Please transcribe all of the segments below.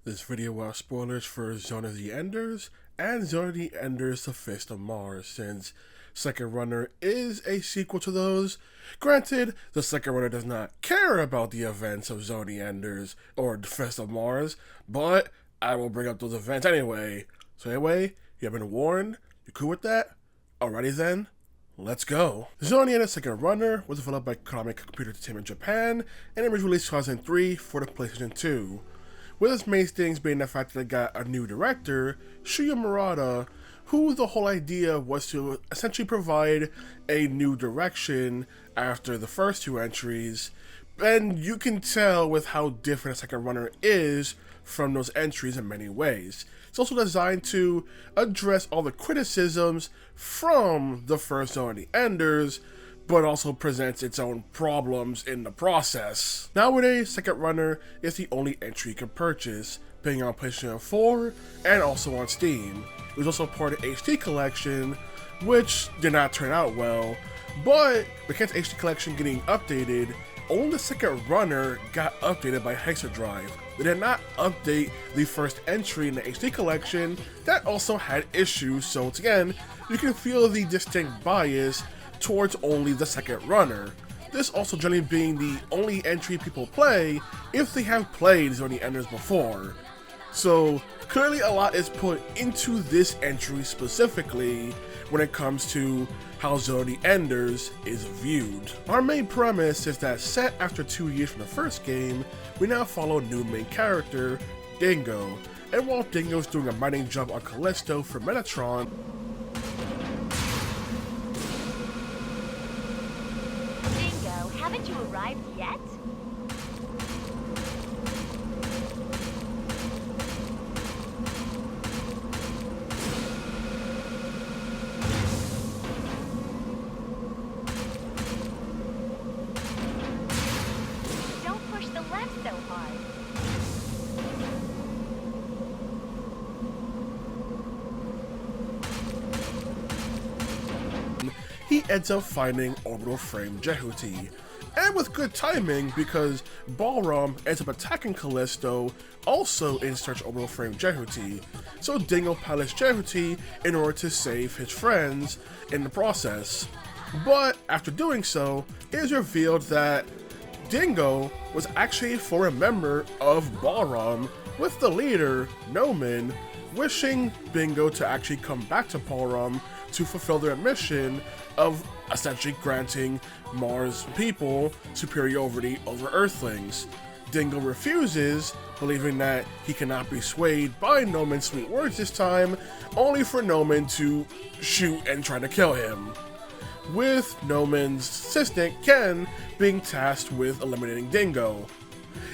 This video will have spoilers for Zone of the Enders and Zone of the Enders The Fist of Mars, since Second Runner is a sequel to those. Granted, the Second Runner does not care about the events of Zone of the Enders or The Fist of Mars, but I will bring up those events anyway. So anyway, you have been warned. You cool with that? Alrighty then. Let's go. Zone of the Enders Second Runner was developed by Konami Computer Entertainment Japan, and it was released in 2003 for the PlayStation 2. With its main things being the fact that it got a new director, Shuya Murata, who the whole idea was to essentially provide a new direction after the first two entries, and you can tell with how different a Second Runner is from those entries in many ways. It's also designed to address all the criticisms from the first Zone of the Enders, but also presents its own problems in the process. Nowadays, Second Runner is the only entry you can purchase, being on PlayStation 4 and also on Steam. It was also part of the HD Collection, which did not turn out well, but because HD Collection getting updated, only the Second Runner got updated by Hexadrive. They did not update the first entry in the HD Collection that also had issues, so once again, you can feel the distinct bias towards only the Second Runner. This also generally being the only entry people play if they have played Zone of the Enders before. So clearly a lot is put into this entry specifically when it comes to how Zone of the Enders is viewed. Our main premise is that set after 2 years from the first game, we now follow a new main character, Dingo. And while Dingo's doing a mining job on Callisto for Metatron, haven't you arrived yet? Don't push the left so hard. he ends up finding Orbital Frame Jehuty. And with good timing, because BAHRAM ends up attacking Callisto, also in search of Orbital Frame Jehuty. So Dingo pilots Jehuty in order to save his friends in the process. But after doing so, it is revealed that Dingo was actually a former member of BAHRAM, with the leader, Noman, wishing Dingo to actually come back to BAHRAM to fulfill their mission of essentially granting Mars people superiority over Earthlings. Dingo refuses, believing that he cannot be swayed by Noman's sweet words this time, only for Noman to shoot and try to kill him, with Noman's assistant, Ken, being tasked with eliminating Dingo.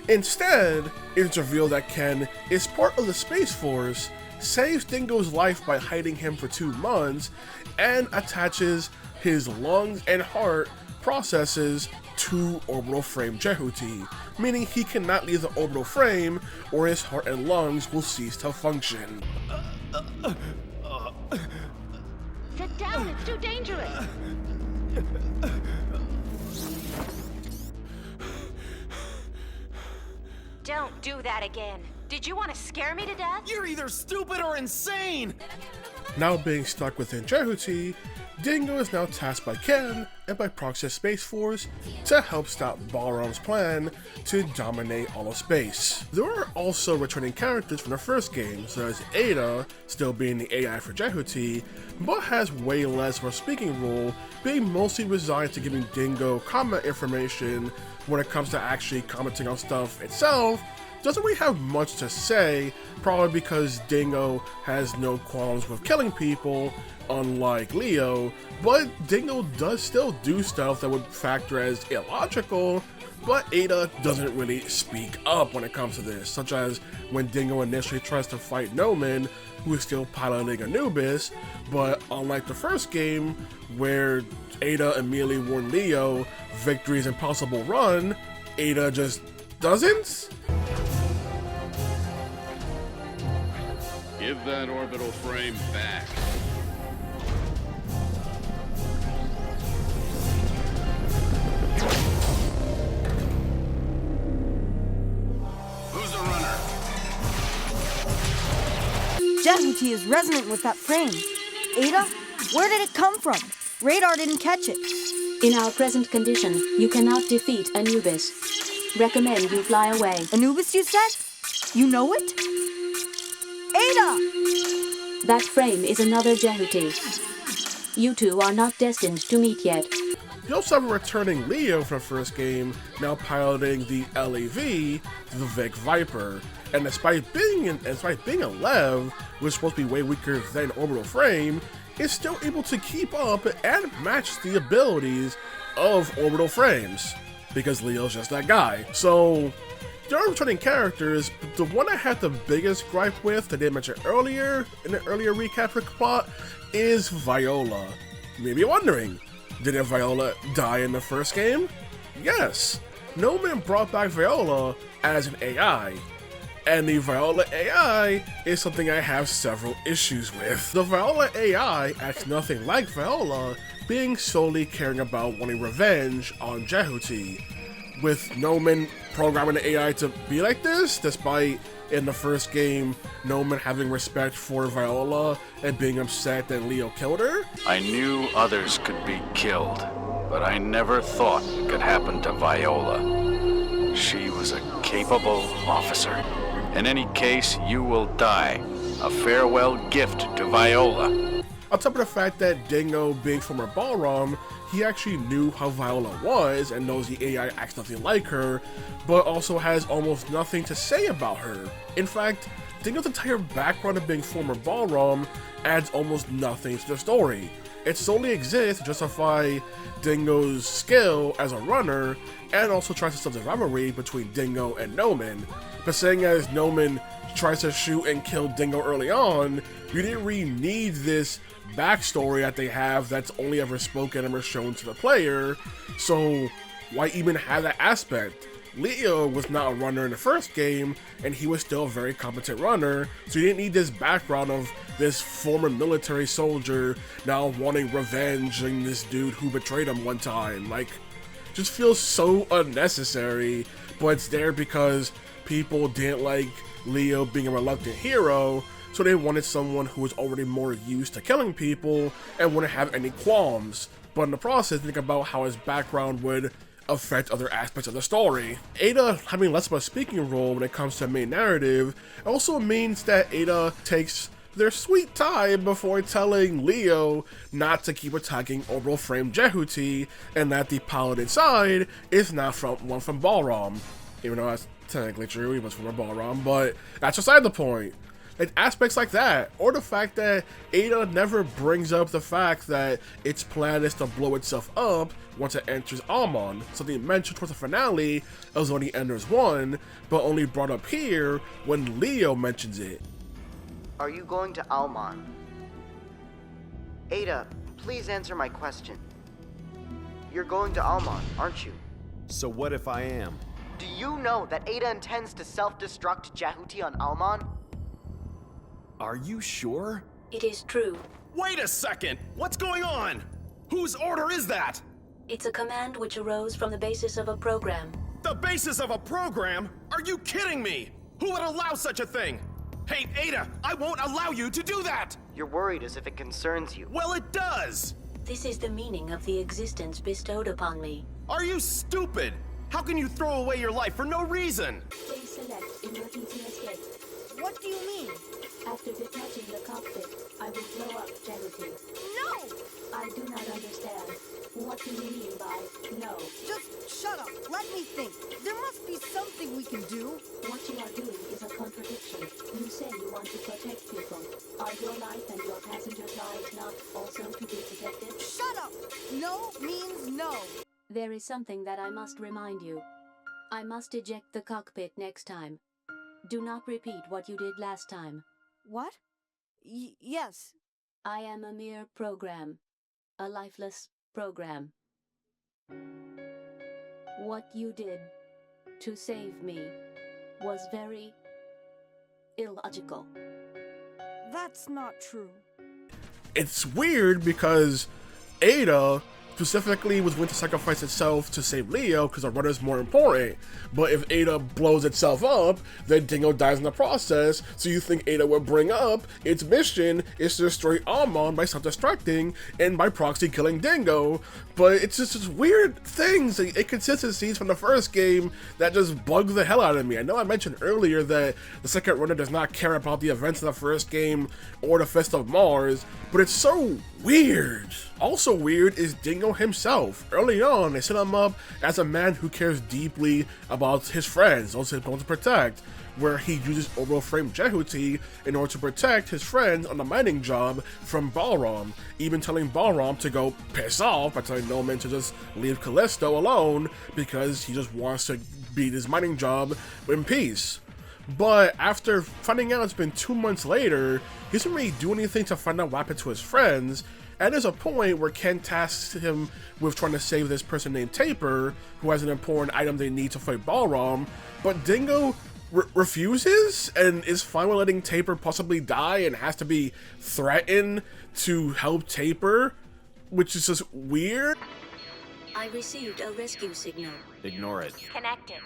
Instead, it is revealed that Ken is part of the Space Force, saves Dingo's life by hiding him for 2 months, and attaches his lungs and heart processes to Orbital Frame Jehuty, meaning he cannot leave the orbital frame or his heart and lungs will cease to function. Sit down, it's too dangerous. Don't do that again. Did you want to scare me to death? You're either stupid or insane! Now being stuck within Jehuty, Dingo is now tasked by Ken and by proxy Space Force to help stop BAHRAM's plan to dominate all of space. There are also returning characters from the first game, such as Ada, still being the AI for Jehuty, but has way less of a speaking role, being mostly resigned to giving Dingo comment information when it comes to actually commenting on stuff itself. Doesn't really have much to say, probably because Dingo has no qualms with killing people, unlike Leo, but Dingo does still do stuff that would factor as illogical, but Ada doesn't really speak up when it comes to this, such as when Dingo initially tries to fight Noman, who is still piloting Anubis, but unlike the first game, where Ada immediately warned Leo, victory is impossible run, Ada just doesn't? Give that orbital frame back. Who's the runner? Jehuty is resonant with that frame. Ada, where did it come from? Radar didn't catch it. In our present condition, you cannot defeat Anubis. Recommend you fly away. Anubis, you said? You know it? Ada! That frame is another Jehuty. You two are not destined to meet yet. You also have a returning Leo from the first game, now piloting the LAV, the Vic Viper. And despite being a Lev, which is supposed to be way weaker than Orbital Frame, is still able to keep up and match the abilities of Orbital Frames, because Leo's just that guy. So, there are returning characters, but the one I had the biggest gripe with, that I mentioned earlier, in the earlier recap for plot, is Viola. You may be wondering, didn't Viola die in the first game? Yes. No man brought back Viola as an AI. And the Viola AI is something I have several issues with. The Viola AI acts nothing like Viola, being solely caring about wanting revenge on Jehuty, with Noman programming the AI to be like this, despite in the first game Noman having respect for Viola and being upset that Leo killed her. I knew others could be killed, but I never thought it could happen to Viola. She was a capable officer. In any case, you will die. A farewell gift to Viola. On top of the fact that Dingo, being former BAHRAM, he actually knew how Viola was and knows the AI acts nothing like her, but also has almost nothing to say about her. In fact, Dingo's entire background of being former BAHRAM adds almost nothing to the story. It solely exists to justify Dingo's skill as a runner, and also tries to set the rivalry between Dingo and Noman. But seeing as Noman tries to shoot and kill Dingo early on, you didn't really need this backstory that they have that's only ever spoken and ever shown to the player, so why even have that aspect? Leo was not a runner in the first game, and he was still a very competent runner, so you didn't need this background of this former military soldier now wanting revenge on this dude who betrayed him one time. Like, just feels so unnecessary, but it's there because people didn't like Leo being a reluctant hero, so they wanted someone who was already more used to killing people and wouldn't have any qualms. But in the process, think about how his background would affect other aspects of the story. Ada having less of a speaking role when it comes to the main narrative also means that Ada takes their sweet time before telling Leo not to keep attacking Orbital Frame Jehuty, and that the piloted side is not one from BAHRAM. Even though that's technically true, he was from a BAHRAM, but that's beside the point. Like, aspects like that, or the fact that Ada never brings up the fact that its plan is to blow itself up once it enters Aumaan, something mentioned towards the finale of Zoradius Enders 1, but only brought up here when Leo mentions it. Are you going to Aumaan? Ada, please answer my question. You're going to Aumaan, aren't you? So what if I am? Do you know that Ada intends to self-destruct Jehuty on Aumaan? Are you sure? It is true. Wait a second! What's going on? Whose order is that? It's a command which arose from the basis of a program. The basis of a program? Are you kidding me? Who would allow such a thing? Hey, Ada, I won't allow you to do that! You're worried as if it concerns you. Well, it does! This is the meaning of the existence bestowed upon me. Are you stupid? How can you throw away your life for no reason? Please select emergency escape. What do you mean? After detaching the cockpit, I will blow up Jehuty. No! I do not understand. What do you mean by no? Just shut up. Let me think. There must be something we can do. What you are doing is a contradiction. You say you want to protect people. Are your life and your passengers' lives not also to be protected? Shut up! No means no. There is something that I must remind you. I must eject the cockpit next time. Do not repeat what you did last time. What? Yes. I am a mere program. A lifeless program. What you did to save me was very illogical. That's not true. It's weird because Ada specifically was going to sacrifice itself to save Leo because the runner's more important. But if Ada blows itself up, then Dingo dies in the process, so you think Ada would bring up its mission is to destroy Aumaan by self-destructing and by proxy killing Dingo. But it's just weird things, inconsistencies from the first game that just bug the hell out of me. I know I mentioned earlier that the second runner does not care about the events of the first game or the Fist of Mars, but it's so weird. Also weird is Dingo himself. Early on, they set him up as a man who cares deeply about his friends, those he's going to protect, where he uses orbital frame Jehuty in order to protect his friends on the mining job from BAHRAM, even telling BAHRAM to go piss off by telling Noman to just leave Callisto alone because he just wants to beat his mining job in peace. But after finding out it's been 2 months later, he doesn't really do anything to find out what happened to his friends, and there's a point where Ken tasks him with trying to save this person named Tapir, who has an important item they need to fight BAHRAM, but Dingo refuses and is fine with letting Tapir possibly die and has to be threatened to help Tapir, which is just weird. I received a rescue signal. Ignore it. Connected.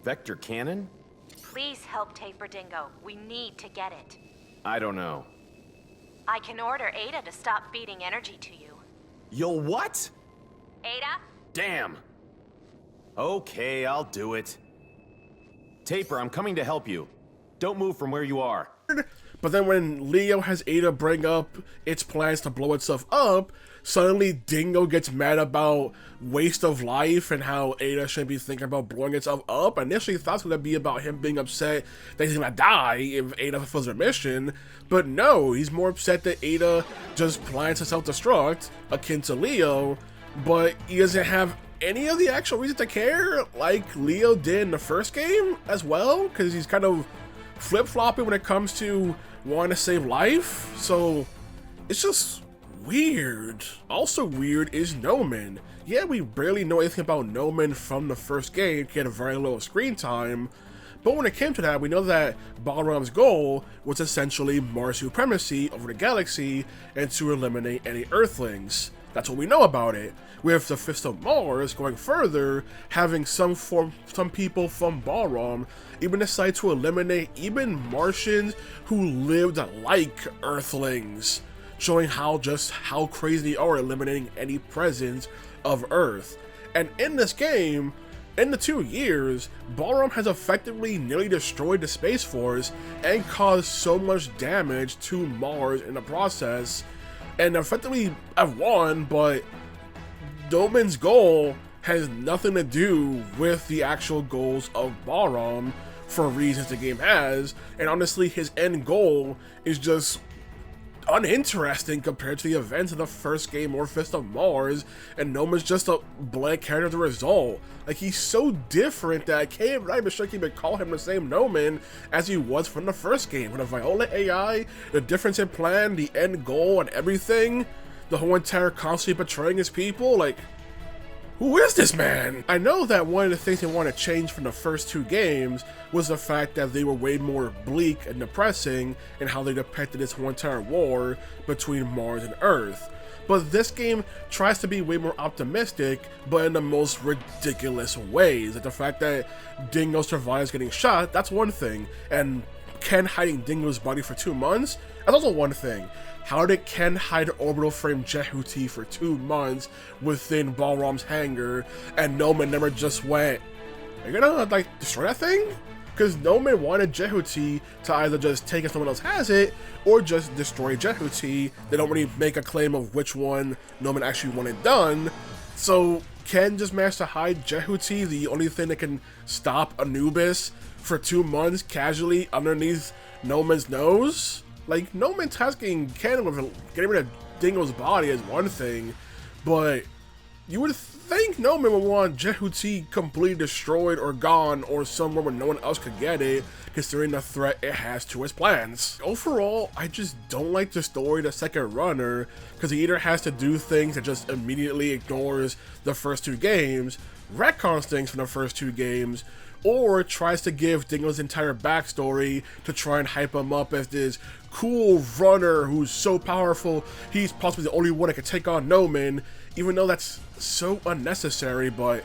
Vector cannon? Please help Tapir, Dingo. We need to get it. I don't know. I can order Ada to stop feeding energy to you. You'll what? Ada? Damn. Okay, I'll do it. Tapir, I'm coming to help you. Don't move from where you are. But then when Leo has Ada bring up its plans to blow itself up, suddenly Dingo gets mad about waste of life and how Ada shouldn't be thinking about blowing itself up. I initially thought it was going to be about him being upset that he's going to die if Ada fulfills her mission, but no, he's more upset that Ada just plans to self-destruct, akin to Leo, but he doesn't have any of the actual reason to care like Leo did in the first game as well, because he's kind of flip-flopping when it comes to wanting to save life, so it's just weird. Also weird is Noman. Yeah, we barely know anything about Noman from the first game, he had a very little screen time, but when it came to that, we know that BAHRAM's goal was essentially Mars supremacy over the galaxy and to eliminate any Earthlings. That's what we know about it, with the Fist of Mars going further, having some people from BAHRAM even decide to eliminate even Martians who lived like Earthlings, showing how crazy they are eliminating any presence of Earth. And in this game, in the 2 years, BAHRAM has effectively nearly destroyed the Space Force and caused so much damage to Mars in the process, and effectively have won, but Noman's goal has nothing to do with the actual goals of BAHRAM for reasons the game has, and honestly his end goal is just uninteresting compared to the events of the first game or Fist of Mars, and Noman's just a blank character as a result. Like, he's so different that I can't even sure I can even call him the same Noman as he was from the first game. With the Viola AI, the difference in plan, the end goal, and everything, the whole entire constantly betraying his people, like, who is this man? I know that one of the things they want to change from the first 2 games was the fact that they were way more bleak and depressing in how they depicted this whole entire war between Mars and Earth. But this game tries to be way more optimistic, but in the most ridiculous ways. Like the fact that Dingo survives getting shot, that's one thing, and Ken hiding Dingo's body for 2 months, that's also one thing. How did Ken hide orbital frame Jehuty for 2 months within BAHRAM's hangar, and Noman never just went, are you gonna, like, destroy that thing? Because Noman wanted Jehuty to either just take it someone else has it, or just destroy Jehuty. They don't really make a claim of which one Noman actually wanted done, so Ken just managed to hide Jehuty, the only thing that can stop Anubis, for 2 months casually underneath Noman's nose. Like, Noman tasking Ken with getting rid of Dingo's body is one thing, but you would think Noman would want Jehuty completely destroyed or gone or somewhere where no one else could get it, considering the threat it has to his plans. Overall, I just don't like the story of the second runner, because he either has to do things that just immediately ignores the first 2 games, retcons things from the first 2 games, or tries to give Dingo's entire backstory to try and hype him up as this cool runner who's so powerful he's possibly the only one that can take on Noman, even though that's so unnecessary. But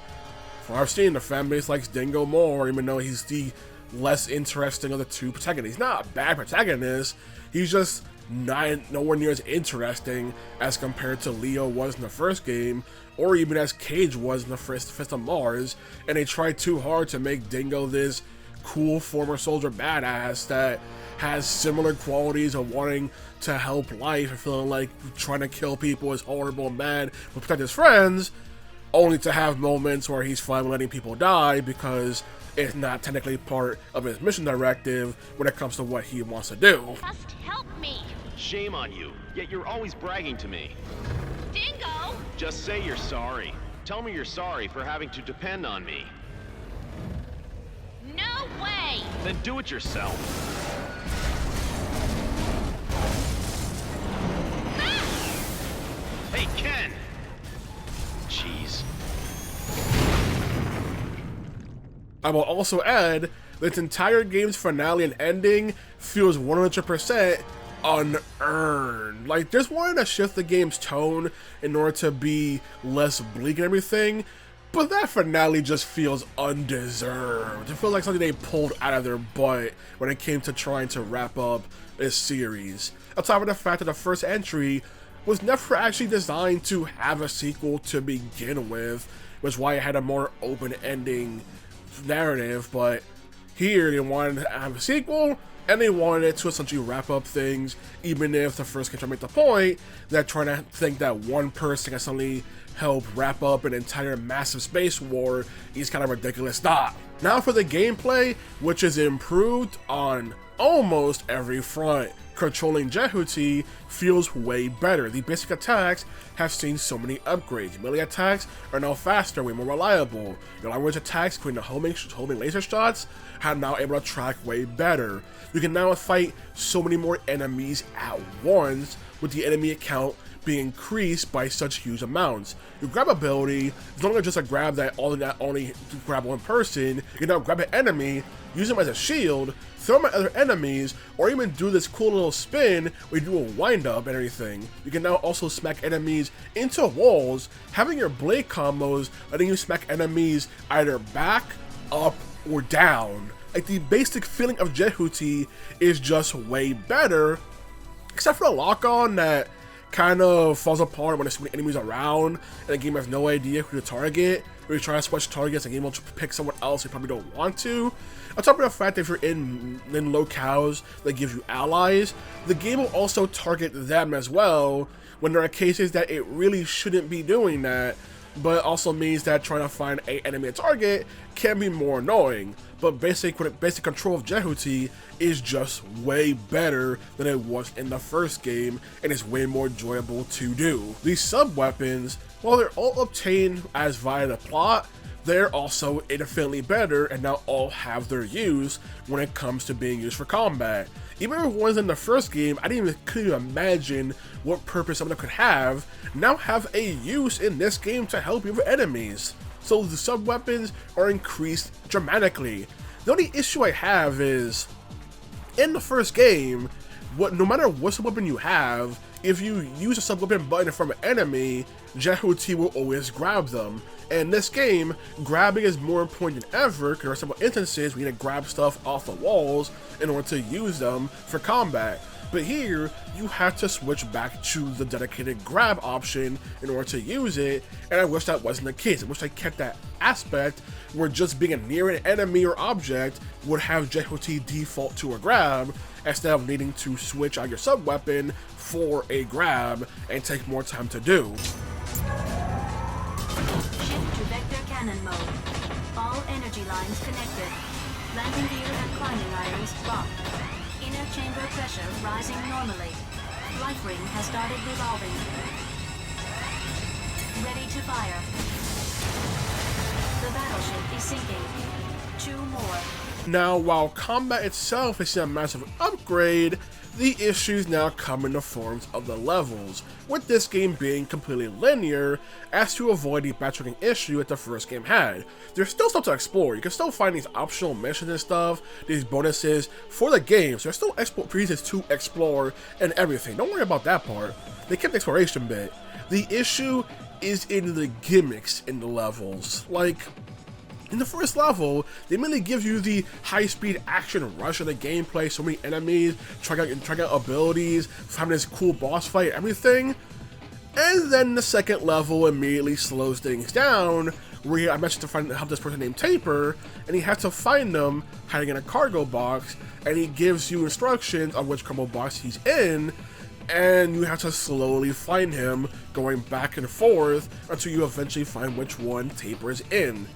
from what I've seen, the fanbase likes Dingo more, even though he's the less interesting of the two protagonists. He's not a bad protagonist, he's just nowhere near as interesting as compared to Leo was in the first game, or even as Cage was in the first Fist of Mars, and they tried too hard to make Dingo this cool former soldier badass that has similar qualities of wanting to help life and feeling like trying to kill people is horrible and bad but protect his friends, only to have moments where he's fine letting people die because it's not technically part of his mission directive when it comes to what he wants to do. Just help me. Shame on you, yet you're always bragging to me. Dingo! Just say you're sorry. Tell me you're sorry for having to depend on me. No way! Then do it yourself. Ah! Hey, Ken! Jeez. I will also add that its entire game's finale and ending feels 100% unearned. Like, just wanted to shift the game's tone in order to be less bleak and everything, but that finale just feels undeserved. It feels like something they pulled out of their butt when it came to trying to wrap up this series. On top of the fact that the first entry was never actually designed to have a sequel to begin with, which is why it had a more open-ending narrative, but here they wanted to have a sequel, and they wanted it to essentially wrap up things, even if the first game tried to make the point that trying to think that one person can suddenly help wrap up an entire massive space war is kind of ridiculous. Now for the gameplay, which is improved on almost every front. Controlling Jehuty feels way better. The basic attacks have seen so many upgrades. Melee attacks are now faster, way more reliable. Your long-range attacks, including the homing laser shots, are now able to track way better. You can now fight so many more enemies at once, with the enemy count being increased by such huge amounts. Your grab ability is no longer just a grab that only grab one person. You can now grab an enemy, use them as a shield, throw them at other enemies, or even do this cool little spin where you do a wind up and everything. You can now also smack enemies into walls, having your blade combos letting you smack enemies either back, up, or down. Like, the basic feeling of Jehuty is just way better, except for the lock-on that kind of falls apart when there's so many enemies around and the game has no idea who to target. When you try to switch targets, the game will pick someone else you probably don't want to. On top of the fact that if you're in locales that gives you allies, the game will also target them as well when there are cases that it really shouldn't be doing that, but it also means that trying to find an enemy to target can be more annoying. But basic control of Jehuty is just way better than it was in the first game, and is way more enjoyable to do. These sub-weapons, while they're all obtained as via the plot, they're also infinitely better and now all have their use when it comes to being used for combat. Even if ones in the first game I couldn't even imagine what purpose some of them could have, now have a use in this game to help you with enemies. So the sub-weapons are increased dramatically. The only issue I have is, in the first game, no matter what sub-weapon you have, if you use a sub-weapon button from an enemy, Jehuty will always grab them. And in this game, grabbing is more important than ever, because there are several instances where you need to grab stuff off the walls in order to use them for combat. But here, you have to switch back to the dedicated grab option in order to use it, and I wish that wasn't the case. I wish I kept that aspect where just being near an enemy or object would have Jehuty default to a grab, instead of needing to switch out your sub-weapon for a grab and take more time to do. Shift to vector cannon mode. All energy lines connected. Landing gear and climbing irons locked. Inner chamber pressure rising normally. Life ring has started revolving. Ready to fire. The battleship is sinking. 2 more. Now, while combat itself is a massive upgrade, the issues now come in the forms of the levels, with this game being completely linear as to avoid the backtracking issue that the first game had. There's still stuff to explore. You can still find these optional missions and stuff, these bonuses for the game, so there's still pieces to explore and everything. Don't worry about that part. They kept the exploration bit. The issue is in the gimmicks in the levels. Like, in the first level, they mainly give you the high-speed action rush of the gameplay, so many enemies, trying out abilities, having this cool boss fight, everything. And then the second level immediately slows things down, where I mentioned to help this person named Tapir, and he has to find them hiding in a cargo box, and he gives you instructions on which cargo box he's in, and you have to slowly find him, going back and forth until you eventually find which one Tapir is in.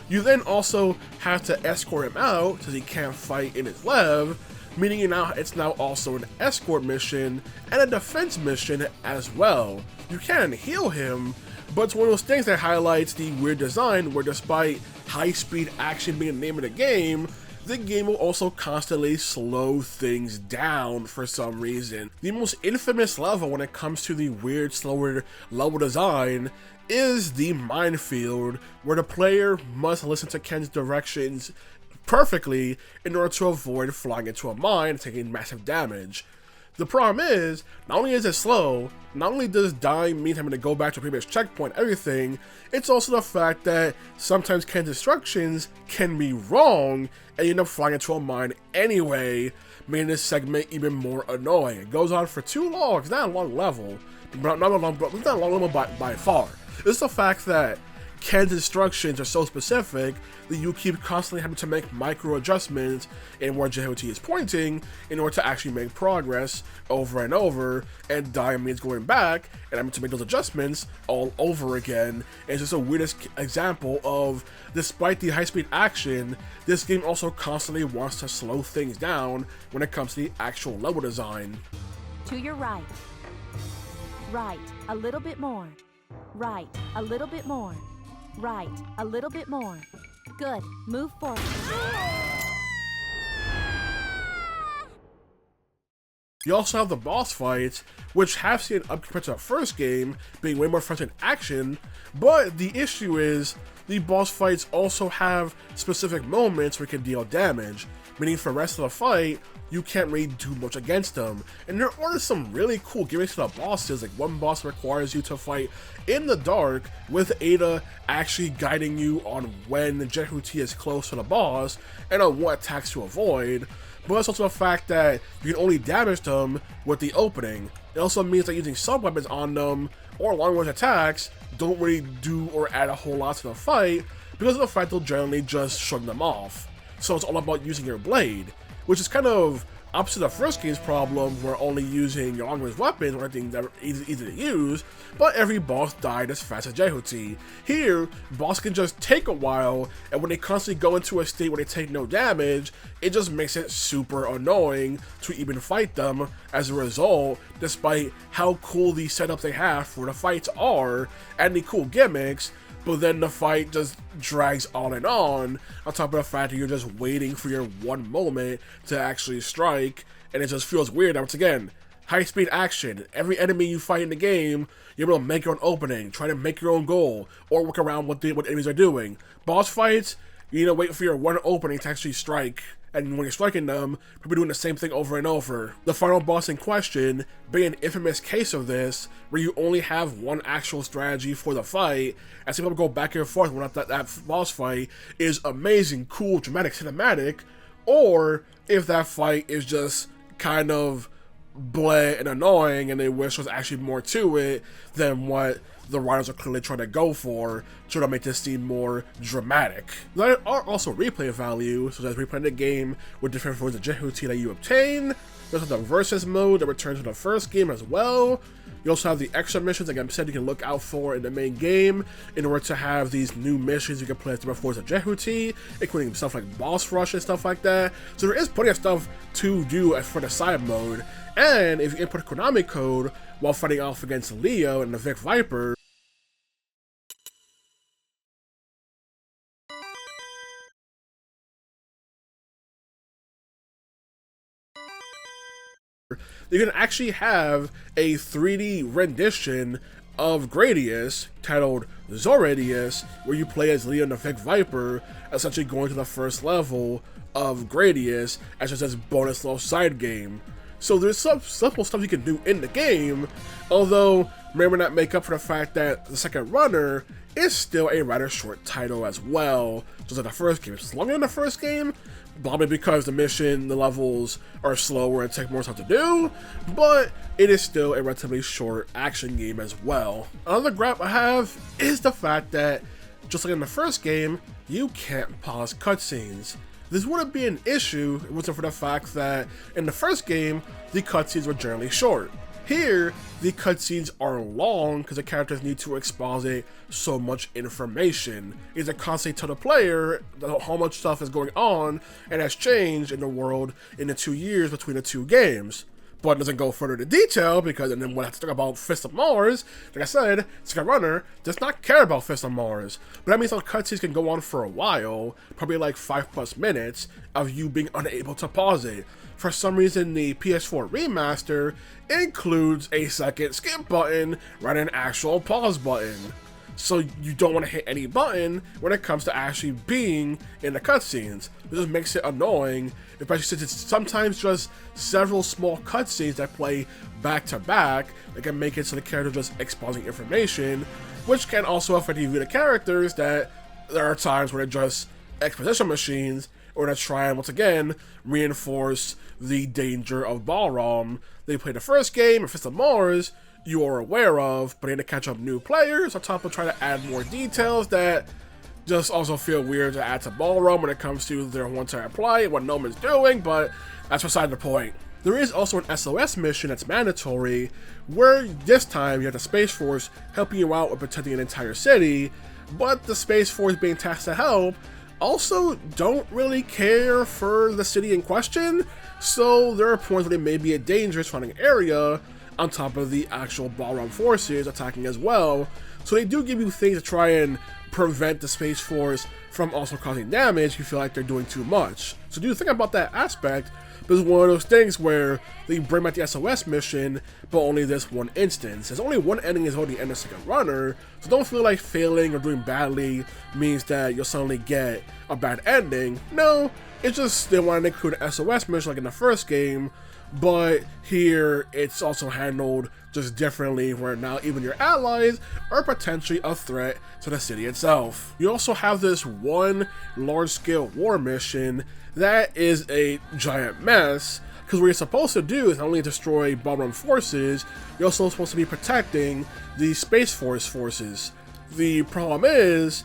You then also have to escort him out since he can't fight in his lev, meaning it's now also an escort mission and a defense mission as well. You can heal him, but it's one of those things that highlights the weird design where despite high-speed action being the name of the game will also constantly slow things down for some reason. The most infamous level when it comes to the weird, slower level design is the minefield, where the player must listen to Ken's directions perfectly in order to avoid flying into a mine and taking massive damage. The problem is, not only is it slow, not only does dying mean having to go back to a previous checkpoint, everything, it's also the fact that sometimes Ken's instructions can be wrong and you end up flying into a mine anyway, making this segment even more annoying. It goes on for too long. It's not a long level, it's not a long level by far. It's the fact that Ken's instructions are so specific that you keep constantly having to make micro adjustments in where Jehuty is pointing in order to actually make progress over and over, and dying means going back and having to make those adjustments all over again. And it's just the weirdest example of, despite the high-speed action, this game also constantly wants to slow things down when it comes to the actual level design. To your right. Right, a little bit more. Right, a little bit more. Right, a little bit more. Good, move forward. You also have the boss fights, which have seen an upgrade compared to the first game, being way more fun in action, but the issue is, the boss fights also have specific moments where you can deal damage, meaning for the rest of the fight, you can't really do much against them. And there are some really cool gimmicks to the bosses, like one boss requires you to fight in the dark with Ada actually guiding you on when Jehuty is close to the boss and on what attacks to avoid. But it's also the fact that you can only damage them with the opening. It also means that using sub-weapons on them or long-range attacks don't really do or add a whole lot to the fight because of the fact they'll generally just shrug them off. So it's all about using your blade, which is kind of opposite the first game's problem where only using your long-range weapons or anything that are easy to use, but every boss died as fast as Jehuty. Here, boss can just take a while, and when they constantly go into a state where they take no damage, it just makes it super annoying to even fight them as a result, despite how cool the setups they have for the fights are, and the cool gimmicks. But then the fight just drags on top of the fact that you're just waiting for your one moment to actually strike, and it just feels weird. Once again, high-speed action. Every enemy you fight in the game, you're able to make your own opening, try to make your own goal, or work around what enemies are doing. Boss fights, you need to wait for your one opening to actually strike, and when you're striking them, you'll be doing the same thing over and over. The final boss in question being an infamous case of this, where you only have one actual strategy for the fight, and some people go back and forth when that boss fight is amazing, cool, dramatic, cinematic, or if that fight is just kind of bleh and annoying and they wish there was actually more to it than what the writers are clearly trying to go for, trying to make this seem more dramatic. There are also replay value, such as replaying the game with different forms of Jehuty that you obtain. There's the versus mode that returns to the first game as well. You also have the extra missions, like I said, you can look out for in the main game in order to have these new missions you can play as different forms of Jehuty, including stuff like boss rush and stuff like that. So there is plenty of stuff to do for the side mode. And if you input a Konami code while fighting off against Leo and the Vic Viper, you can actually have a 3D rendition of Gradius titled Zoradius, where you play as Leon the Vic Viper, essentially going to the first level of Gradius as just this bonus little side game. So there's some simple stuff you can do in the game, although may not make up for the fact that the second runner is still a rather short title as well, just like the first game. It's longer than the first game, probably because the levels are slower and take more time to do, but it is still a relatively short action game as well. Another gripe I have is the fact that, just like in the first game, you can't pause cutscenes. This wouldn't be an issue if it wasn't for the fact that in the first game, the cutscenes were generally short. Here, the cutscenes are long because the characters need to exposit so much information. It's a constant tell the player how much stuff is going on and has changed in the world in the 2 years between the two games. But it doesn't go further into detail because, and then when I have to talk about Fist of Mars, like I said, Second Runner does not care about Fist of Mars. But that means those cutscenes can go on for a while, probably like 5+ minutes of you being unable to pause it. For some reason, the PS4 remaster includes a second skip button rather than an actual pause button. So you don't want to hit any button when it comes to actually being in the cutscenes. This just makes it annoying, especially since it's sometimes just several small cutscenes that play back to back that can make it so the character just exposing information, which can also affect you the characters, that there are times where they're just exposition machines or to try and once again reinforce the danger of BAHRAM. They played the first game, Fist of Mars, you are aware of, but they need to catch up new players on top of trying to add more details that just also feel weird to add to BAHRAM when it comes to their one-time play and what Noman's doing, but that's beside the point. There is also an SOS mission that's mandatory, where this time you have the Space Force helping you out with protecting an entire city, but the Space Force being tasked to help also don't really care for the city in question, so there are points where they may be a dangerous surrounding area on top of the actual BAHRAM forces attacking as well. So they do give you things to try and prevent the Space Force from also causing damage if you feel like they're doing too much. So do think about that aspect, but it's one of those things where they bring back the SOS mission, but only this one instance. There's only one ending is only the end of Second Runner, so don't feel like failing or doing badly means that you'll suddenly get a bad ending. No, it's just they wanted to include an SOS mission like in the first game, but here it's also handled just differently, where now even your allies are potentially a threat to the city itself. You also have this one large-scale war mission that is a giant mess, because what you're supposed to do is not only destroy BAHRAM forces, you're also supposed to be protecting the Space Force forces. The problem is,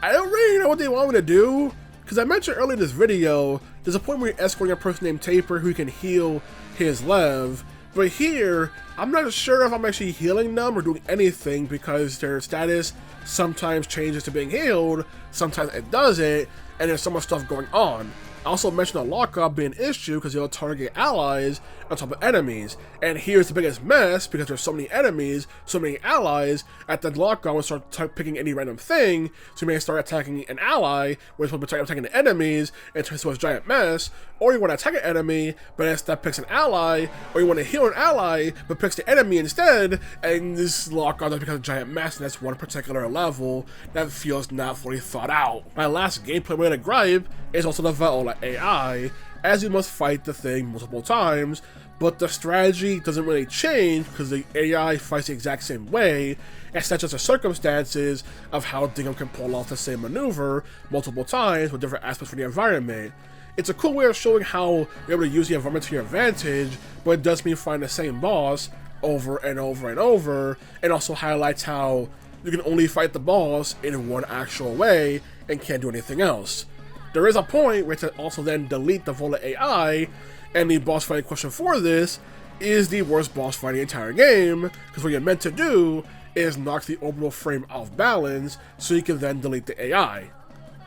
I don't really know what they want me to do, because I mentioned earlier in this video, there's a point where you're escorting a person named Tapir who can heal his Lev, but here, I'm not sure if I'm actually healing them or doing anything because their status sometimes changes to being healed, sometimes it doesn't, and there's so much stuff going on. I also mentioned the lockup being an issue because you'll target allies on top of enemies, and here's the biggest mess because there's so many enemies, so many allies, at the lockup will start picking any random thing, so you may start attacking an ally, where you're supposed to be attacking the enemies, and it turns into a giant mess, or you want to attack an enemy, but instead picks an ally, or you want to heal an ally, but picks the enemy instead, and this lockup becomes a giant mess, and that's one particular level that feels not fully thought out. My last gameplay-related gripe is also the Viola AI, as you must fight the thing multiple times, but the strategy doesn't really change because the AI fights the exact same way, except just the circumstances of how Dingo can pull off the same maneuver multiple times with different aspects for the environment. It's a cool way of showing how you're able to use the environment to your advantage, but it does mean find the same boss over and over and over, and also highlights how you can only fight the boss in one actual way and can't do anything else. There is a point where to also then delete the Viola AI, and the boss fighting question for this is the worst boss fight in the entire game, because what you're meant to do is knock the orbital frame off balance so you can then delete the AI.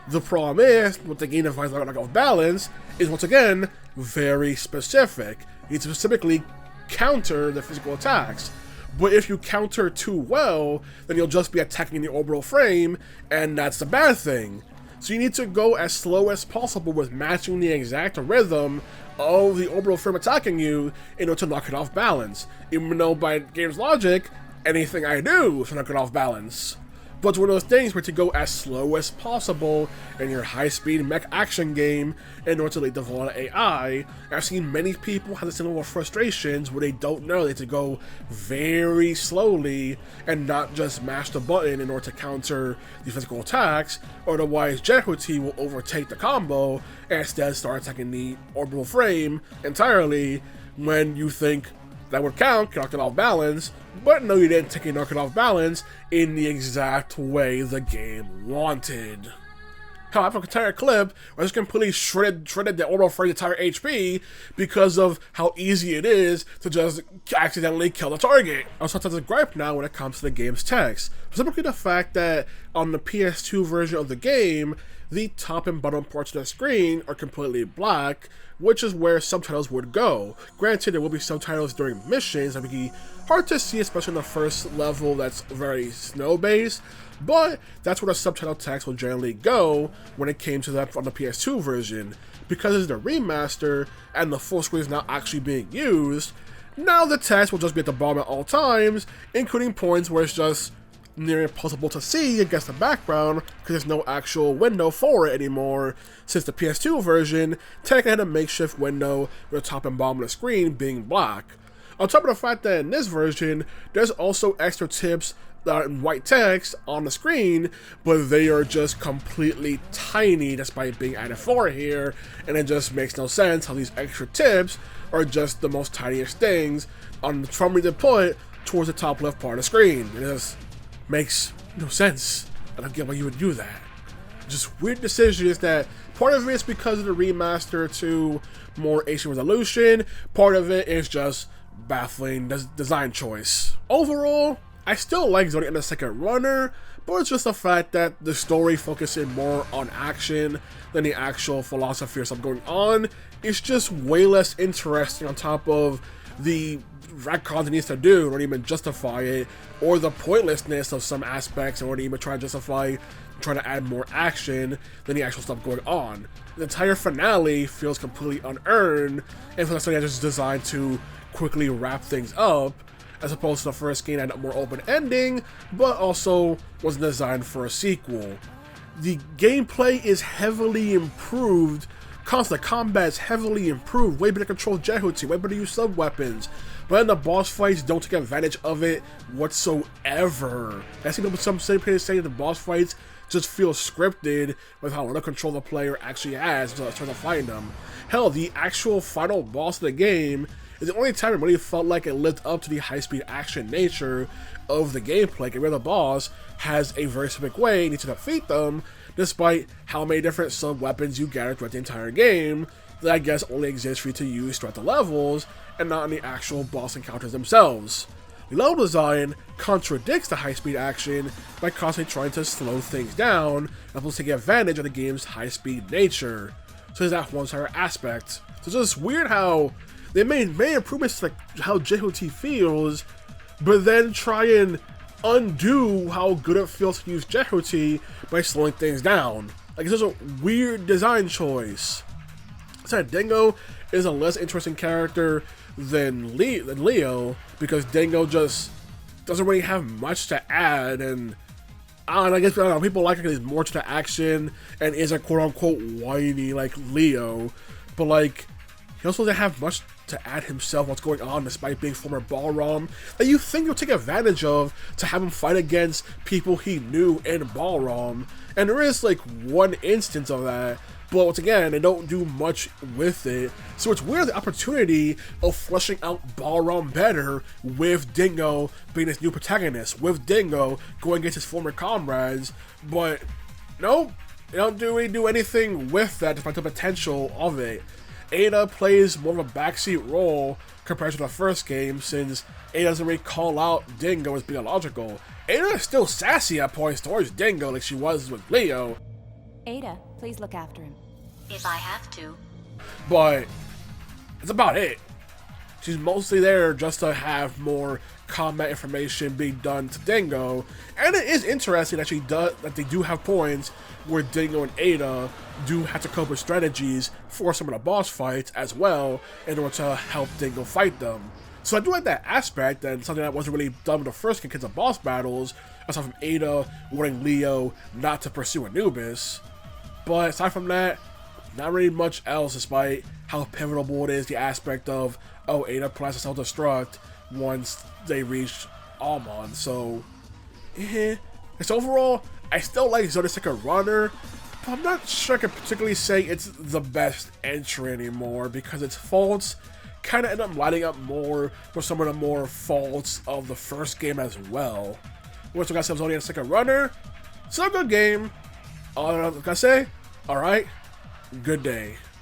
The problem is, what the game device knock off balance is once again very specific. You need to specifically counter the physical attacks. But if you counter too well, then you'll just be attacking the orbital frame, and that's the bad thing. So you need to go as slow as possible with matching the exact rhythm of the orbital frame attacking you in order to knock it off balance. Even though by game's logic, anything I do is to knock it off balance. But it's one of those things where to go as slow as possible in your high-speed mech action game in order to lead the Viola AI. I've seen many people have the similar frustrations where they don't know they have to go very slowly and not just mash the button in order to counter the physical attacks, or otherwise Jehuty will overtake the combo and instead start attacking the orbital frame entirely when you think that would count, knock it off balance, but no, you didn't take a knock it off balance in the exact way the game wanted. However, an entire clip, I just completely shredded the orbital frame's entire HP because of how easy it is to just accidentally kill the target. I also have to gripe now when it comes to the game's text, specifically the fact that on the PS2 version of the game, the top and bottom parts of the screen are completely black, which is where subtitles would go. Granted, there will be subtitles during missions that would be hard to see, especially in the first level that's very snow-based, but that's where the subtitle text will generally go when it came to that on the PS2 version. Because it's the remaster and the full screen is not actually being used, now the text will just be at the bottom at all times, including points where it's just near impossible to see against the background because there's no actual window for it anymore, since the PS2 version technically had a makeshift window with the top and bottom of the screen being black. On top of the fact that in this version, there's also extra tips that are in white text on the screen, but they are just completely tiny despite being added for here, and it just makes no sense how these extra tips are just the most tiniest things from me to put towards the top left part of the screen. It just makes no sense. I don't get why you would do that. Just weird decisions that part of it is because of the remaster to more HD resolution, part of it is just baffling design choice. Overall, I still like Zoradius and the Second Runner, but it's just the fact that the story focusing more on action than the actual philosophy or something going on is just way less interesting, on top of the retcons it needs to do in order to even justify it, or the pointlessness of some aspects in order to even try to justify trying to add more action than the actual stuff going on. The entire finale feels completely unearned, and for something that's just designed to quickly wrap things up, as opposed to the first game that had a more open ending, but also wasn't designed for a sequel. The gameplay is heavily improved, constant combat is heavily improved, way better control Jehuty, way better use sub-weapons, but then the boss fights don't take advantage of it whatsoever. I see some saying the boss fights just feel scripted with how little control the player actually has until I try to find them. Hell, the actual final boss of the game is the only time it really felt like it lived up to the high-speed action nature of the gameplay, where the boss has a very specific way you need to defeat them, despite how many different sub-weapons you gather throughout the entire game that I guess only exist for you to use throughout the levels and not in the actual boss encounters themselves. The level design contradicts the high-speed action by constantly trying to slow things down, as opposed to take advantage of the game's high-speed nature. So there's that one entire aspect. So it's just weird how they made many improvements to how Jehuty feels, but then try and undo how good it feels to use Jehuty by slowing things down. Like, it's just a weird design choice. So Dingo is a less interesting character than Leo, because Dingo just doesn't really have much to add, and I guess people like it because he's more to the action and isn't quote-unquote whiny like Leo, but like, he also doesn't have much to add himself what's going on, despite being former BAHRAM, that you think you'll take advantage of to have him fight against people he knew in BAHRAM. And there is like one instance of that, but once again, they don't do much with it. So it's weird the opportunity of fleshing out BAHRAM better with Dingo being his new protagonist, with Dingo going against his former comrades, but nope, they don't really do anything with that despite the potential of it. Ada plays more of a backseat role compared to the first game, since Ada doesn't really call out Dingo as being illogical. Ada is still sassy at points towards Dingo like she was with Leo. Ada, please look after him. If I have to. But that's about it. She's mostly there just to have more combat information being done to Dingo, and it is interesting that they do have points where Dingo and Ada do have to cope with strategies for some of the boss fights as well in order to help Dingo fight them. So I do like that aspect, and something that wasn't really done with the first game because of boss battles, aside from Ada warning Leo not to pursue Anubis. But aside from that, not really much else, despite how pivotal it is, the aspect of, oh, Ada plans to self-destruct once they reach Aumaan. So, So overall, I still like Zoradius Second Runner, but I'm not sure I can particularly say it's the best entry anymore, because its faults kind of end up lining up more with some of the more faults of the first game as well. Once we got some Zoradius Second Runner, still a good game. All I gotta say, alright, good day.